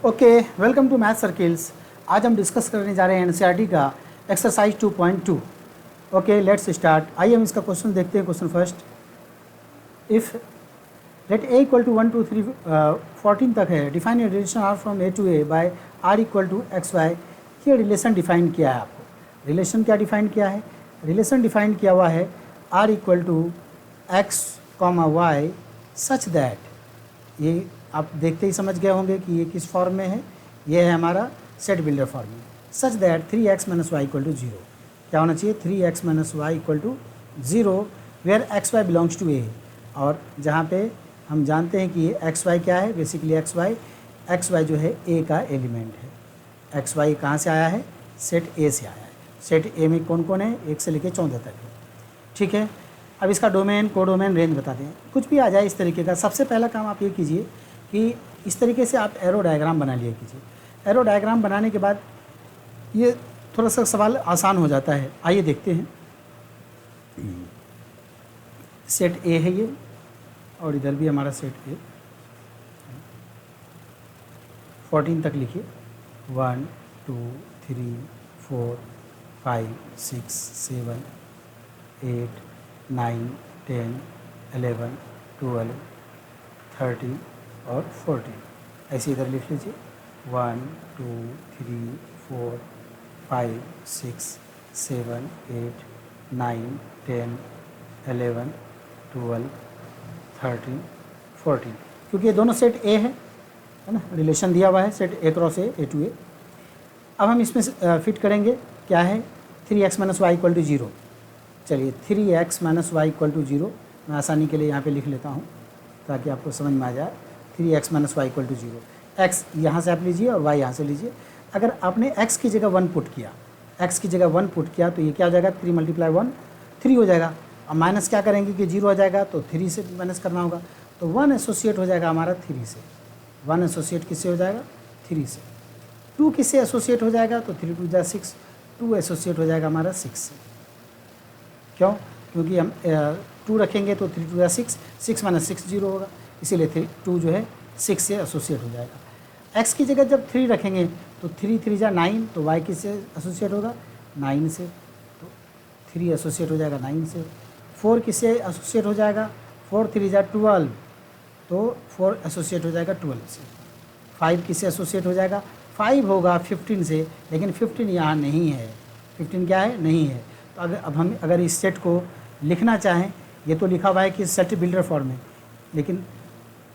Okay, welcome to math circles. आज हम discuss करने जा रहे हैं एनसीईआरटी का एक्सरसाइज 2.2। Okay, let's start. आइए हम इसका क्वेश्चन देखते हैं। Question first, if let A equal to 1 2 3 14 तक है, define a relation R from A to A by R equal to x y. ये रिलेशन डिफाइन किया है आपको। रिलेशन क्या डिफाइन किया है? रिलेशन डिफाइन किया हुआ है R equal to x comma y such that, ये आप देखते ही समझ गए होंगे कि ये किस फॉर्म में है। ये है हमारा सेट बिल्डर फॉर्म में। Such that 3x minus y equal to 0। क्या होना चाहिए? 3x minus y equal to 0 where x y belongs to A. और जहाँ पे हम जानते हैं कि ये एक्स वाई क्या है, बेसिकली एक्स वाई जो है ए का एलिमेंट है। एक्स वाई कहाँ से आया है? सेट ए से आया है। सेट ए में कौन कौन है? 1 से लेकर 14 तक है। ठीक है, अब इसका डोमेन, कोडोमेन, रेंज बता दें। कुछ भी आ जाए इस तरीके का। सबसे पहला काम आप ये कीजिए कि इस तरीके से आप एरो डायग्राम बना लिया कीजिए। एरो डायग्राम बनाने के बाद ये थोड़ा सा सवाल आसान हो जाता है। आइए देखते हैं। सेट ए है ये, और इधर भी हमारा सेट ए। 14 तक लिखिए। 1 2 3 4 5 6 7 8 9 10 11 12 13 और 14 ऐसे इधर लिख लीजिए। 1 2 3 4 5 6 7 8 9 10 11 12 13 14, क्योंकि ये दोनों सेट ए है ना। रिलेशन दिया हुआ है set A cross A to A. अब हम इसमें फिट करेंगे। क्या है? 3x minus y equal to 0। चलिए 3x minus y equal to 0 मैं आसानी के लिए यहाँ पे लिख लेता हूँ ताकि आपको समझ में आ जाए। 3x minus y equal to 0। X यहाँ से आप लीजिए और y यहाँ से लीजिए। अगर आपने x की जगह 1 पुट किया, x की जगह 1 पुट किया तो ये क्या हो जाएगा? 3 × 1 3 हो जाएगा। अब माइनस क्या करेंगे कि 0 हो जाएगा तो 3 से माइनस करना होगा, तो 1 एसोसिएट हो जाएगा हमारा 3 से। 1 एसोसिएट किससे हो जाएगा? 3 से। 2 किससे एसोसिएट हो जाएगा? तो 3 2 6, 2 एसोसिएट हो जाएगा हमारा 6 से। क्यों? क्योंकि हम 2 रखेंगे तो 3 2 6, 6 माइनस 6 0 होगा, इसीलिए 2 जो है 6 से एसोसिएट हो जाएगा। x की जगह जब 3 रखेंगे तो 3 3 जा 9, तो y किससे एसोसिएट होगा? 9 से, तो 3 एसोसिएट हो जाएगा 9 से। 4 किससे एसोसिएट हो जाएगा? 4 3 जा 12, तो 4 एसोसिएट हो जाएगा 12 से। 5 किससे एसोसिएट हो जाएगा? 5 होगा 15 से, लेकिन 15 यहाँ नहीं है। 15 क्या है? नहीं है। तो अब हम अगर इस सेट को लिखना चाहें, ये तो लिखा हुआ है कि सेट बिल्डर फॉर्म में, लेकिन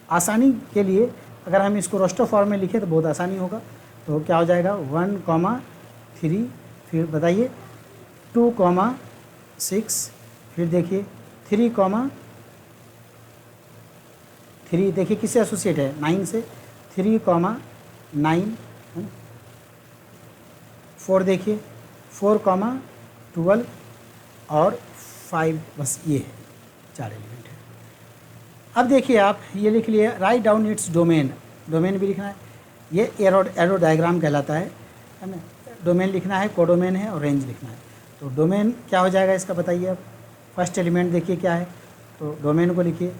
आसानी के लिए अगर हम इसको रोस्टर फॉर्म में लिखें तो बहुत आसानी होगा। तो क्या हो जाएगा? 1 3, फिर बताइए 2 6, फिर देखिए 3 3, देखिए किससे एसोसिएट है? 9 से। 3 9, 4 देखिए 4 12 और 5, बस ये है 4 एलिमेंट है। अब देखिए आप ये लिख लिए, write down its domain. Domain भी लिखना है, ये एरो डायग्राम कहलाता है ना। डोमेन लिखना है, कोडोमेन है और रेंज लिखना है। तो डोमेन क्या हो जाएगा इसका बताइए आप। फर्स्ट एलिमेंट देखिए क्या है, तो डोमेन को लिखिए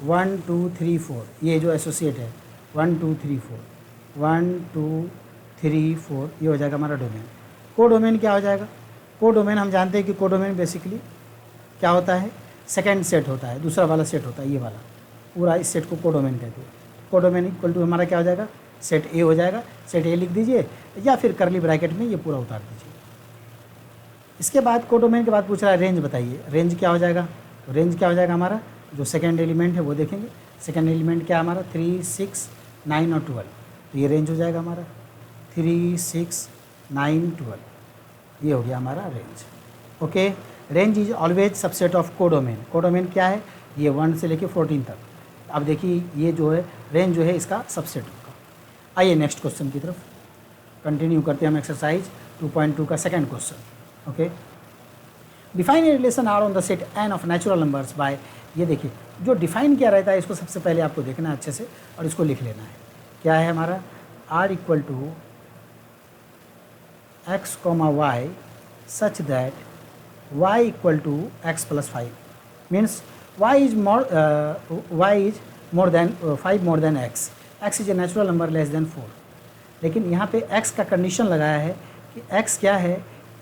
1 2 3 4, ये जो एसोसिएट है 1 2 3 4, 1 2 3 4, ये हो जाएगा हमारा डोमेन। कोडोमेन क्या हो जाएगा? कोडोमेन हम जानते हैं कि कोडोमेन बेसिकली क्या होता है? सेकेंड सेट होता है, दूसरा वाला सेट होता है, ये वाला पूरा इस सेट को कोडोमेन कहते हैं। कोडोमेन इक्वल टू हमारा क्या हो जाएगा? सेट ए हो जाएगा। सेट ए लिख दीजिए या फिर करली ब्रैकेट में ये पूरा उतार दीजिए। इसके बाद कोडोमेन के बाद पूछ रहा है रेंज बताइए। रेंज क्या हो जाएगा? तो रेंज क्या हो जाएगा हमारा? जो सेकेंड एलिमेंट है वो देखेंगे। सेकेंड एलिमेंट क्या हमारा? 3 6 9 और 12, तो ये रेंज हो जाएगा हमारा 3 6 9 12, ये हो गया हमारा range. Okay, range is always subset of codomain. Codomain क्या है? ये 1 से लेके 14 तक। अब देखिए ये जो है रेंज जो है इसका सबसेट होगा। आइए नेक्स्ट क्वेश्चन की तरफ कंटिन्यू करते हैं हम एक्सरसाइज 2.2 का second question. Okay, define a relation R on the set N of natural numbers by. ये देखिए जो डिफाइन किया रहता है इसको सबसे पहले आपको देखना है अच्छे से और इसको लिख लेना है। क्या है हमारा? R equal to x comma y such that y equal to x plus 5, means y is more than 5 more than x is a natural number less than 4. लेकिन यहाँ पे x का कंडीशन लगाया है कि x क्या है,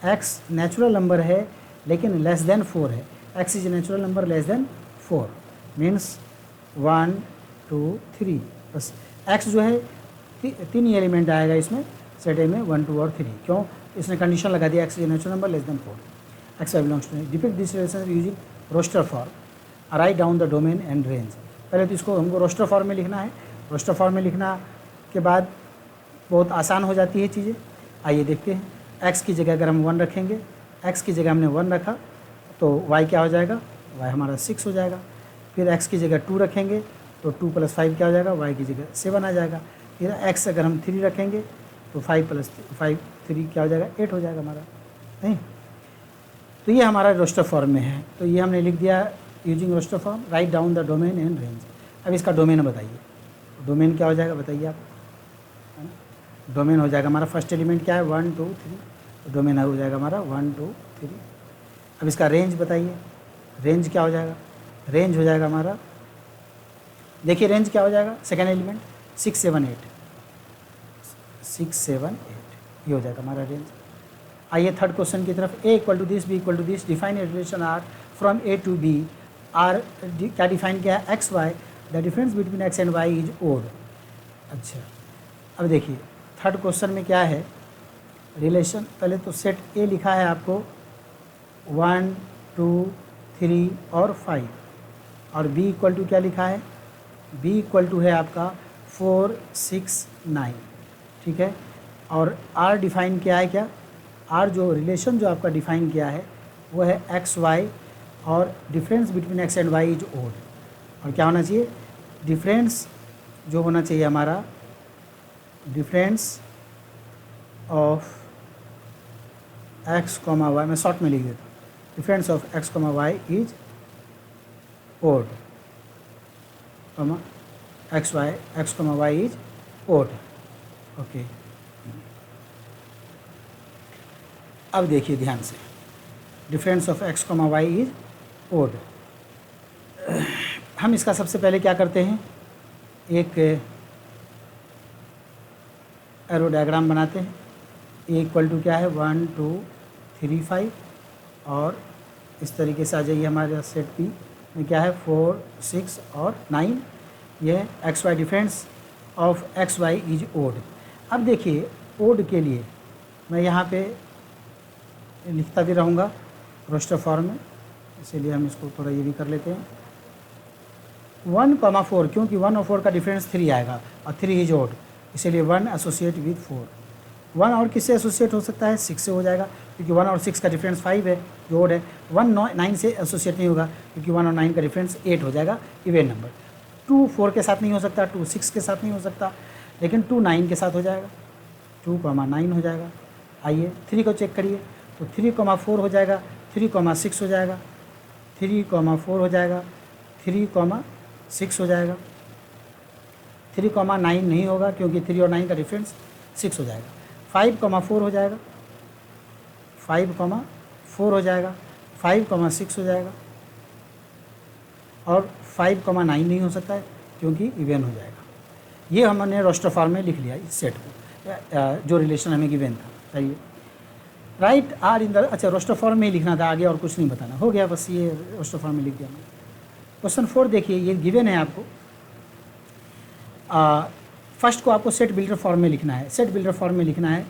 x नेचुरल नंबर है लेकिन लेस देन 4 है। x is natural number less than 4 means 1 2 3 बस। x जो है तीन ही एलिमेंट आएगा इसमें सेट ए में 1 2 और 3। क्यों? इसने कंडीशन लगा दिया x is natural number less than 4। x belongs to depict this relation using roster form, write down the domain and range. पहले तो इसको हमको रोस्टर फॉर्म में लिखना है। रोस्टर फॉर्म में लिखना के बाद बहुत आसान हो जाती है चीज़ें। आइए देखते हैं। x की जगह अगर हम 1 रखेंगे, x की जगह हमने 1 रखा तो y क्या हो जाएगा, y हमारा 6 हो जाएगा। फिर x की जगह 2 रखेंगे तो 2 + 5 क्या हो जाएगा, y की जगह 7 आ जाएगा। फिर x अगर हम 3 रखेंगे तो 5 + 5 3 क्या हो जाएगा, 8 हो जाएगा हमारा, नहीं। तो ये हमारा रोस्टर फॉर्म में है। तो ये हमने लिख दिया using roster form, write down the domain and range. अब इसका डोमेन बताइए, डोमेन क्या हो जाएगा बताइए आप, है ना। डोमेन हो जाएगा हमारा फर्स्ट एलिमेंट क्या है 1 2 3, तो डोमेन हो जाएगा हमारा 1 2 3। अब इसका रेंज बताइए, रेंज क्या हो जाएगा, रेंज हो जाएगा हमारा, देखिए रेंज क्या हो जाएगा, सेकेंड एलिमेंट 6 7 8, 6 7 8 ये हो जाएगा हमारा रेंज। आइए थर्ड क्वेश्चन की तरफ। a = this, b = this, define a relation r from a to b। r क्या डिफाइन किया है, x y, the difference between x and y is odd. अच्छा, अब देखिए थर्ड क्वेश्चन में क्या है रिलेशन। पहले तो सेट a लिखा है आपको 1 2 3 और 5, और b = क्या लिखा है, b = है आपका 4 6 9, ठीक है। और r डिफाइन किया है क्या, r जो रिलेशन जो आपका डिफाइन किया है वो है x y, और difference between x and y is odd. और क्या होना चाहिए, डिफरेंस जो होना चाहिए हमारा, डिफरेंस ऑफ x, y, मैं शॉर्ट में लिख देता हूँ, difference of x, y is odd, x y is odd. Okay, अब देखिए ध्यान से, difference of x, y is odd. हम इसका सबसे पहले क्या करते हैं, एक एरो डायग्राम बनाते हैं। a = क्या है 1 2 3 5, और इस तरीके से आ जाइए हमारे सेट p में क्या है 4 6 और 9, यह x y, difference of x y is odd. अब देखिए ओड के लिए मैं यहाँ पे लिखता भी रहूँगा रोस्टर फॉर्म में, इसीलिए हम इसको थोड़ा ये भी कर लेते हैं 1, 4, क्योंकि 1 और 4 का डिफरेंस 3 आएगा और 3 इज ओड, इसीलिए 1 एसोसिएट विद 4। 1 और किससे एसोसिएट हो सकता है, 6 से हो जाएगा, क्योंकि 1 और 6 का डिफरेंस 5 है जो ओड है। 1 9 से एसोसिएट नहीं होगा, क्योंकि 1 और 9 का डिफरेंस 8 हो जाएगा, इवेन नंबर। 2 4 के साथ नहीं हो सकता, 2 6 के साथ नहीं हो सकता, लेकिन 2 9 के साथ हो जाएगा, 2, 9 हो जाएगा। आइए 3 को चेक करिए, तो 3, 4 हो जाएगा, 3, 6 हो जाएगा, 3, 4 हो जाएगा, 3, 6 हो जाएगा। 3, 9 नहीं होगा, क्योंकि 3 और 9 का डिफरेंस 6 हो जाएगा। 5, 4 हो जाएगा, 5, 4 हो जाएगा, 5, 6 हो जाएगा, और 5, 9 नहीं हो सकता है, क्योंकि इवेन हो जाएगा। ये हमने रोस्टर फॉर्म में लिख लिया इस सेट को, जो रिलेशन हमें गिवन था। चाहिए राइट आर इन द, अच्छा रोस्टर फॉर्म में ही लिखना था, आगे और कुछ नहीं बताना, हो गया बस, ये रोस्टर फॉर्म में लिख दिया मैंने। क्वेश्चन 4 देखिए, ये गिवन है आपको। फर्स्ट को आपको सेट बिल्डर फॉर्म में लिखना है, सेट बिल्डर फॉर्म में लिखना है,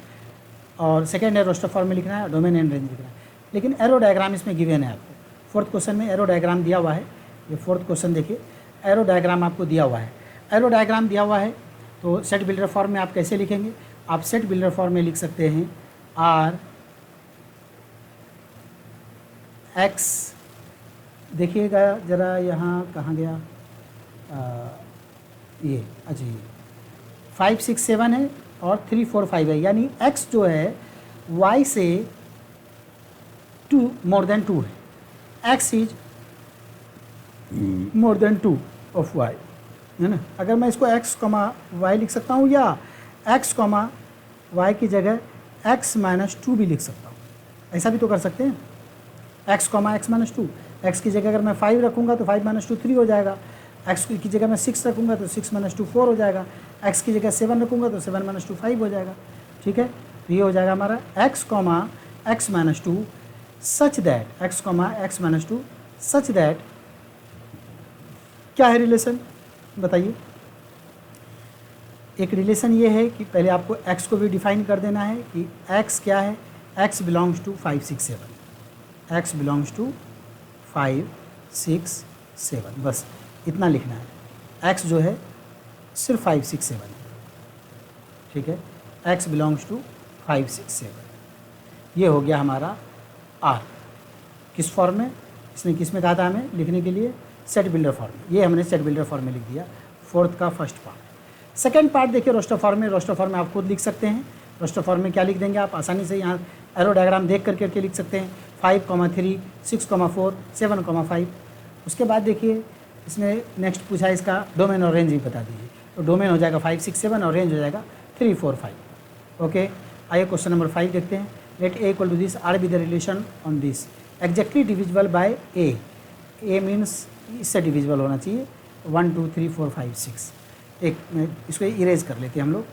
और सेकेंड है रोस्टर फॉर्म में लिखना है, डोमेन एंड रेंज लिखना है। लेकिन एरो डायग्राम इसमें गिवन है आपको। फोर्थ क्वेश्चन में एरो डायग्राम दिया हुआ है, ये फोर्थ क्वेश्चन देखिए, एरो डायग्राम आपको दिया हुआ है। एरो डायग्राम दिया हुआ है तो सेट बिल्डर फॉर्म में आप कैसे लिखेंगे, आप सेट बिल्डर फॉर्म में लिख सकते हैं आर एक्स, देखिएगा ज़रा यहाँ कहाँ गया, ये अच्छा ये 5 6 7 है और 3 4 5 है, यानी x जो है y से 2 मोर देन 2 है, x is more than 2 of y, है ना। अगर मैं इसको x, y लिख सकता हूँ, या x, y की जगह x - 2 भी लिख सकता हूँ, ऐसा भी तो कर सकते हैं। x, x - 2, x की जगह अगर मैं 5 रखूँगा तो 5 - 2 3 हो जाएगा, एक्स की जगह मैं 6 रखूँगा तो 6 माइनस 2 4 हो जाएगा, एक्स की जगह 7 रखूँगा तो 7 माइनस 2 5 हो जाएगा। ठीक है, तो ये हो जाएगा हमारा x comma x minus 2 such that x comma x minus 2 such that क्या है रिलेशन बताइए। एक रिलेशन ये है कि पहले आपको x को भी डिफाइन कर देना है कि x क्या है, x belongs to 5 6 7, x belongs to 5 6 7, बस इतना लिखना है। x जो है सिर्फ 5 6 7 है। ठीक है, x बिलोंग्स टू 5 6 7, ये हो गया हमारा r। किस फॉर्म में, इसने किस में कहा था हमें लिखने के लिए, सेट बिल्डर फॉर्म में। ये हमने सेट बिल्डर फॉर्म में लिख दिया, फोर्थ का फर्स्ट पार्ट। सेकेंड पार्ट देखिए रोस्टर फॉर्म में। रोस्टर फॉर्म में आप खुद लिख सकते हैं। रोस्टर फॉर्म में क्या लिख देंगे आप आसानी से, यहाँ एरो डायग्राम देख करके लिख सकते हैं 5,3 6,4 7,5। उसके बाद देखिए इसमें नेक्स्ट पूछा है इसका डोमेन और रेंज भी बता दीजिए। तो डोमेन हो जाएगा 5 6 7 और रेंज हो जाएगा 3 4 5। ओके, आइए क्वेश्चन नंबर 5 देखते हैं। Let A equal to this, R B the relation on this, exactly divisible by A. A means इससे डिविजिबल होना चाहिए 1 2 3 4 5 6। एक इसको इरेज कर लेते हैं हम लोग,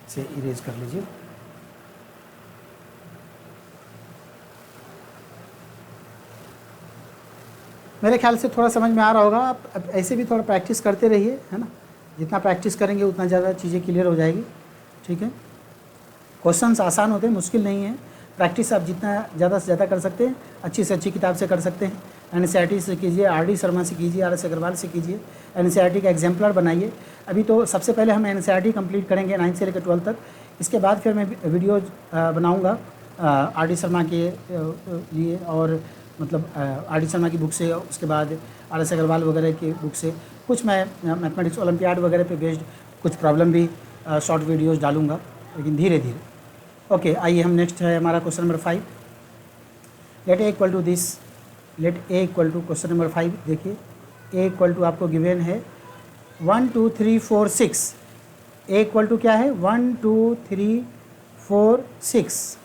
इसे इरेज कर लीजिए। मेरे ख्याल से थोड़ा समझ में आ रहा होगा। आप अब ऐसे भी थोड़ा प्रैक्टिस करते रहिए, है ना। जितना प्रैक्टिस करेंगे उतना ज़्यादा चीज़ें क्लियर हो जाएगी। ठीक है, क्वेश्चंस आसान होते हैं, मुश्किल नहीं है। प्रैक्टिस आप जितना ज़्यादा से ज़्यादा कर सकते हैं, अच्छी से अच्छी किताब से कर सकते हैं। एनसीईआरटी से कीजिए, आरडी शर्मा से कीजिए, आर एस अग्रवाल से कीजिए, एनसीईआरटी का एग्जाम्पलर बनाइए। अभी तो सबसे पहले हम एनसीईआरटी कंप्लीट करेंगे 9 से लेकर 12 तक। इसके बाद फिर मैं वीडियो बनाऊंगा आरडी शर्मा के लिए, और मतलब आरडी शर्मा की बुक से, उसके बाद आर एस अग्रवाल वगैरह की बुक से कुछ मैं मैथमेटिक्स ओलंपियाड वगैरह पे बेस्ड कुछ प्रॉब्लम भी शॉर्ट वीडियोज़ डालूंगा, लेकिन धीरे धीरे। ओके, आइए हम नेक्स्ट है हमारा question number 5। Let A equal to this, let A equal to question number 5 देखिए। ए इक्वल टू आपको गिवन है 1 2 3 4 6। ए इक्वल टू क्या है 1 2 3 4 6।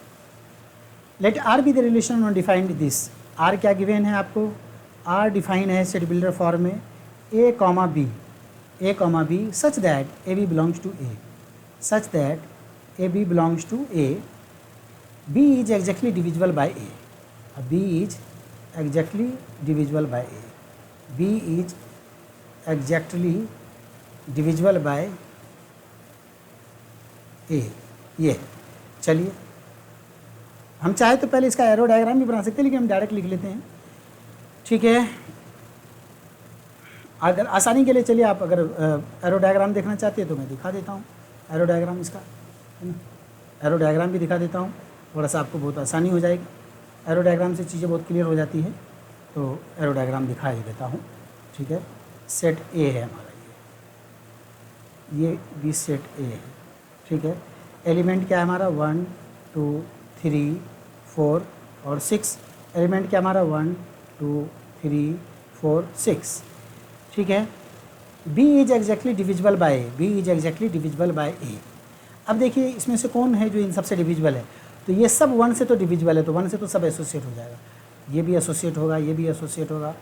Let R B the relation on defined this. R क्या गिवन है आपको, आर डिफाइन है set builder form में a comma b, a comma b such that a b belongs to A, such that a b belongs to A, b is exactly divisible by a. B is exactly divisible by a, b is exactly divisible by a. ये चलिए हम चाहे तो पहले इसका arrow diagram भी बना सकते हैं, लेकिन हम डायरेक्ट लिख लेते हैं। ठीक है, अगर आसानी के लिए चलिए आप अगर एरो डायग्राम देखना चाहते हैं तो मैं दिखा देता हूँ एरो डायग्राम इसका, है ना। एरो डायग्राम भी दिखा देता हूँ, थोड़ा सा आपको बहुत आसानी हो जाएगी। एरो डायग्राम से चीज़ें बहुत क्लियर हो जाती है, तो एरो डायग्राम दिखा ही देता हूँ। ठीक है, सेट ए है हमारा, ये भी सेट ए है। ठीक है, एलिमेंट क्या है हमारा 1 2 3 4 और 6। एलिमेंट क्या हमारा 1 2 3 4 6। ठीक है, B is exactly divisible by a, B is exactly divisible by a. अब देखिए इसमें से कौन है जो इन सबसे डिविजिबल है, तो ये सब 1 से तो डिविजिबल है, तो 1 से तो सब एसोसिएट हो जाएगा। ये भी एसोसिएट होगा, ये भी एसोसिएट होगा,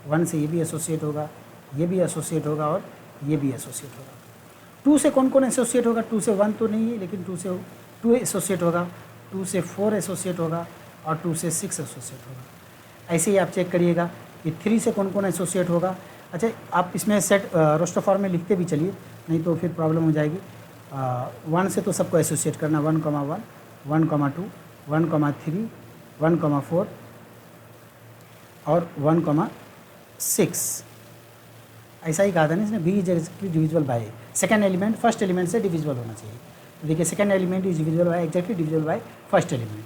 1 से ये भी एसोसिएट होगा, ये भी एसोसिएट होगा और ये भी एसोसिएट होगा। 2 से कौन कौन एसोसिएट होगा, 2 से 1 तो नहीं है, लेकिन 2 से 2 एसोसिएट होगा, 2 से 4 एसोसिएट होगा और 2 से 6 एसोसिएट होगा। ऐसे ही आप चेक करिएगा कि 3 से कौन कौन एसोसिएट होगा। अच्छा, आप इसमें सेट रोस्टर फॉर्म में लिखते भी चलिए, नहीं तो फिर प्रॉब्लम हो जाएगी। 1 से तो सबको एसोसिएट करना, 1 1 1 2 1 3 1 4 और 1 6। ऐसा ही कहा था ना इसने, B is exactly divisible by A. Second element first element से डिविजिबल होना चाहिए। तो देखिए second element is divisible by exactly divisible by first element.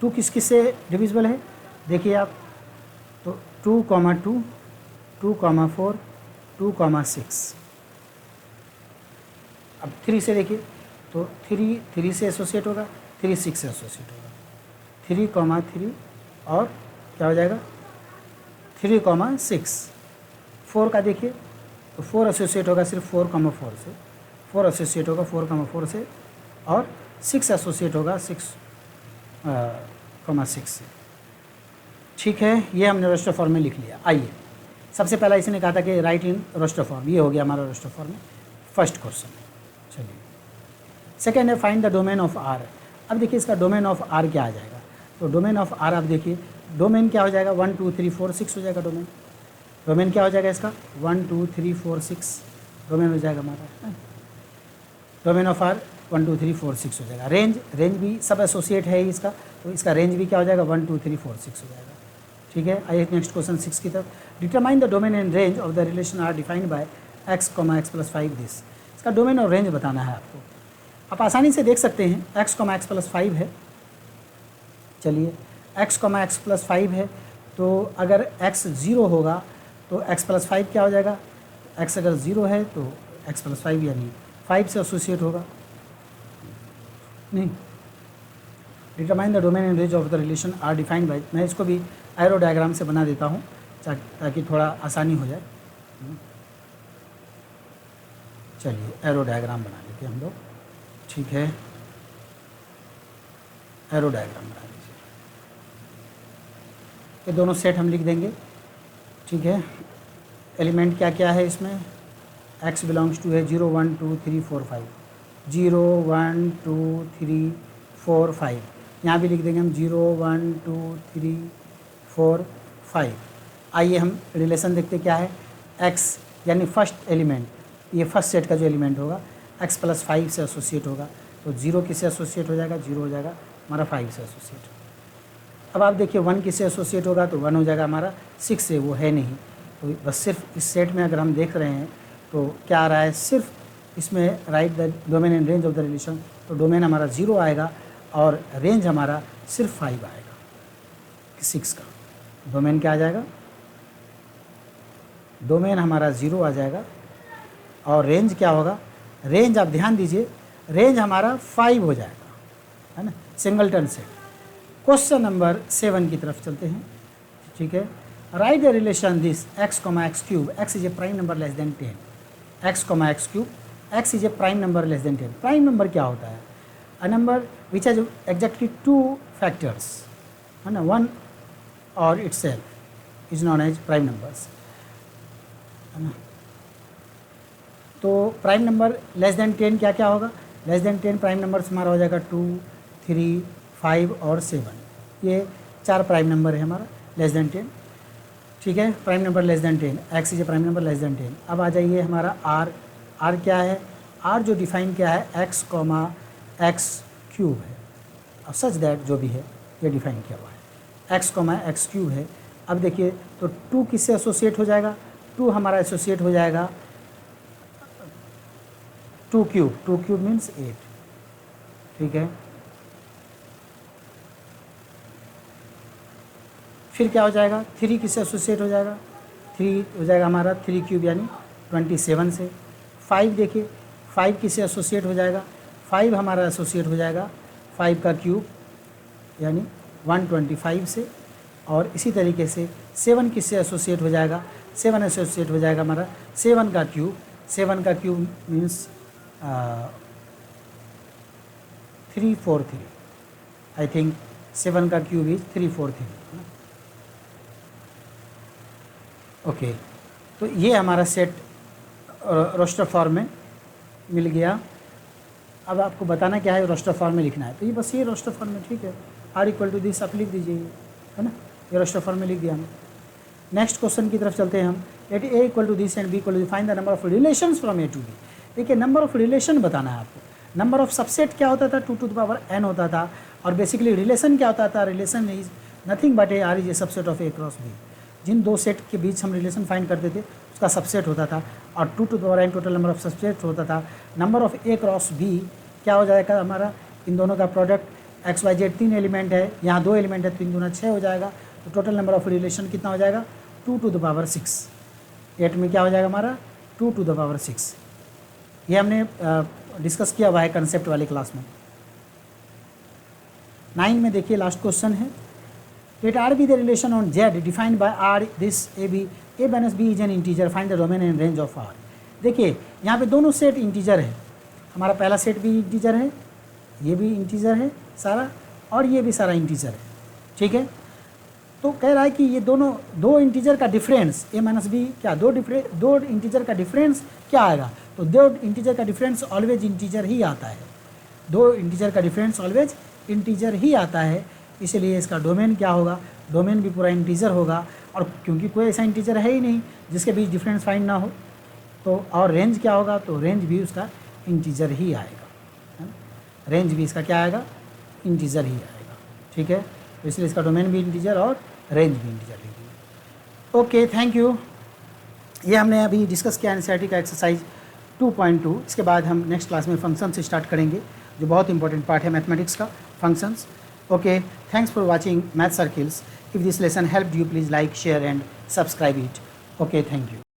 2 किस किस से डिविजिबल है देखिए आप, तो 2 2 2 4 2 6। अब 3 से देखिए, तो 3 से एसोसिएट होगा, 3 6 से एसोसिएट होगा, 3 3 और क्या हो जाएगा 3 6। 4 का देखिए, तो 4 एसोसिएट होगा सिर्फ 4 4 से, 4 एसोसिएट होगा 4 4 से, और 6 एसोसिएट होगा 6 6 से। ठीक है, ये हमने रोस्टर फॉर्म में लिख लिया। आइए, सबसे पहला इसने कहा था कि राइट इन रोस्टर फॉर्म, ये हो गया हमारा रोस्टर फॉर्म में फर्स्ट क्वेश्चन। चलिए, सेकेंड है find the domain of R. अब देखिए इसका डोमेन ऑफ आर क्या आ जाएगा, तो डोमेन ऑफ आर आप देखिए, डोमेन क्या हो जाएगा 1 2 3 4 6 हो जाएगा डोमेन। डोमेन क्या हो जाएगा इसका 1 2 3 4 6 डोमेन हो जाएगा हमारा। डोमेन ऑफ आर 1 2 3 4 6 हो जाएगा। रेंज भी सब एसोसिएट है इसका, तो इसका रेंज भी क्या हो जाएगा 1 2 3 4 6 हो जाएगा। ठीक है, आइए नेक्स्ट क्वेश्चन 6 की तरफ। Determine the domain and range of the relation R defined by x, x+5 this. इसका डोमेन और रेंज बताना है आपको। आप आसानी से देख सकते हैं x, x+5 है। चलिए, x, x+5 है, तो अगर x 0 होगा तो x+5 क्या हो जाएगा, x अगर 0 है तो x+5 यानी 5 से एसोसिएट होगा। नहीं, determine the domain and range of the relation R defined by, मैं इसको भी एरो डायग्राम से बना देता हूँ ताकि थोड़ा आसानी हो जाए। चलिए, एरो डायग्राम बना लेते हैं हम लोग। ठीक है, एरो डायग्राम बना लीजिए। ये दोनों सेट हम लिख देंगे। ठीक है, एलिमेंट क्या क्या है इसमें, x बिलोंग्स टू है 0 1 2 3 4 5, 0 1 2 3 4 5, यहाँ भी लिख देंगे हम 0 1 2 3 4 5। आइए हम रिलेशन देखते क्या है, x यानी फर्स्ट एलिमेंट, ये फर्स्ट सेट का जो एलिमेंट होगा x+5 से एसोसिएट होगा, तो 0 किससे एसोसिएट हो जाएगा, 0 हो जाएगा हमारा 5 से एसोसिएट। अब आप देखिए 1 किससे एसोसिएट होगा, तो 1 हो जाएगा हमारा 6 से, वो है नहीं। तो बस सिर्फ इस सेट में अगर हम देख रहे हैं तो क्या आ रहा है, सिर्फ इसमें right the domain and range of the relation, तो डोमेन हमारा 0 आएगा और रेंज हमारा सिर्फ 5 आएगा 6 का। डोमेन क्या आ जाएगा, डोमेन हमारा 0 आ जाएगा और रेंज क्या होगा, रेंज आप ध्यान दीजिए, रेंज हमारा 5 हो जाएगा, है ना, सिंगलटन सेट। क्वेश्चन नंबर 7 की तरफ चलते हैं। ठीक है, right the relation this x, x³ x is a prime number less than 10, x, x³ x is a prime number less than 10। Prime number क्या होता है, a number which has exactly 2 factors, है ना, 1 और itself is known as prime numbers, है ना। तो prime number less than 10 क्या क्या होगा, लेस देन 10 प्राइम नंबर्स हमारा हो जाएगा 2 3 5 और 7, ये 4 प्राइम नंबर है हमारा लेस देन 10। ठीक है, prime number less than 10, x is a prime number less than 10। अब आ जाइए हमारा r क्या है, r जो डिफाइन क्या है x, x³ है, अब सच दैट जो भी है ये डिफाइन किया हुआ है, x, x³ है। अब देखिए तो 2 किससे एसोसिएट हो जाएगा, 2 हमारा एसोसिएट हो जाएगा 2 क्यूब मीन्स 8। ठीक है, फिर क्या हो जाएगा, 3 किससे एसोसिएट हो जाएगा, 3 हो जाएगा हमारा 3 क्यूब यानी 27 से। 5 देखिए 5 किससे एसोसिएट हो जाएगा, 5 हमारा एसोसिएट हो जाएगा 5 का क्यूब यानी 125 से। और इसी तरीके से 7 किससे एसोसिएट हो जाएगा, 7 एसोसिएट हो जाएगा हमारा 7 का क्यूब, 7 का क्यूब मीन्स 343, आई थिंक 7 का क्यूब इज 343। ओके, तो ये हमारा सेट रोस्टर फॉर्म में मिल गया। अब आपको बताना क्या है, रोस्टर फॉर्म में लिखना है, तो ये बस ये रोस्टर फॉर्म में, ठीक है, r इक्वल टू दिस आप लिख दीजिए, है ना, ये रोस्टर फॉर्म में लिख दिया हमने। नेक्स्ट क्वेश्चन की तरफ चलते हैं हम। Let a equal to this and b equal to find the number of relations from a to b। देखिए नंबर ऑफ रिलेशन बताना है आपको। नंबर ऑफ सबसेट क्या होता था, 2 टू द पावर n होता था, और बेसिकली रिलेशन क्या होता था, relation is nothing but a r is a subset of a cross b। जिन दो सेट के बीच हम रिलेशन फाइंड करते थे उसका सबसेट होता था, और 2 to the power n total number of subset होता था। Number of a cross b क्या हो जाएगा हमारा, इन दोनों का product x y z 3 element है, यहाँ 2 एलिमेंट है, 3 दूना 6 हो जाएगा। तो टोटल नंबर ऑफ रिलेशन कितना हो जाएगा, 2 टू द पावर 6। 8 में क्या हो जाएगा हमारा 2 टू द पावर 6। ये हमने डिस्कस किया हुआ है कंसेप्ट वाले क्लास में। 9 में देखिए लास्ट क्वेश्चन है, late r be the relation on z defined by r this a minus b is an integer, find the domain and range of r। देखिए यहाँ पे दोनों सेट इंटीजर है, हमारा पहला सेट भी इंटीजर है, ये भी इंटीजर है सारा, और ये भी सारा इंटीजर है। ठीक है, तो कह रहा है कि ये दोनों दो इंटीजर का डिफरेंस a माइनस बी क्या दो इंटीजर का डिफरेंस क्या आएगा, तो दो इंटीजर का डिफरेंस ऑलवेज इंटीजर ही आता है, दो इंटीजर का डिफरेंस ऑलवेज इंटीजर ही आता है, इसलिए इसका डोमेन क्या होगा, डोमेन भी पूरा इंटीजर होगा। और क्योंकि कोई ऐसा इंटीजर है ही नहीं जिसके बीच डिफरेंस फाइंड ना हो, तो और रेंज क्या होगा, तो रेंज भी उसका इंटीजर ही आएगा, है ना? रेंज भी इसका क्या आएगा, इंटीजर ही आएगा, ठीक है। तो इसलिए इसका डोमेन भी इंटीजर और रेंज भी इंटीजर लिखिए। Okay, thank you. ये हमने अभी डिस्कस किया एनसीईआरटी का एक्सरसाइज 2.2। इसके बाद हम नेक्स्ट क्लास में फंक्शन से स्टार्ट करेंगे, जो बहुत इंपॉर्टेंट पार्ट है मैथमेटिक्स का, functions. Okay, thanks for watching math circles. If this lesson helped you, please like, share and subscribe it. Okay, thank you.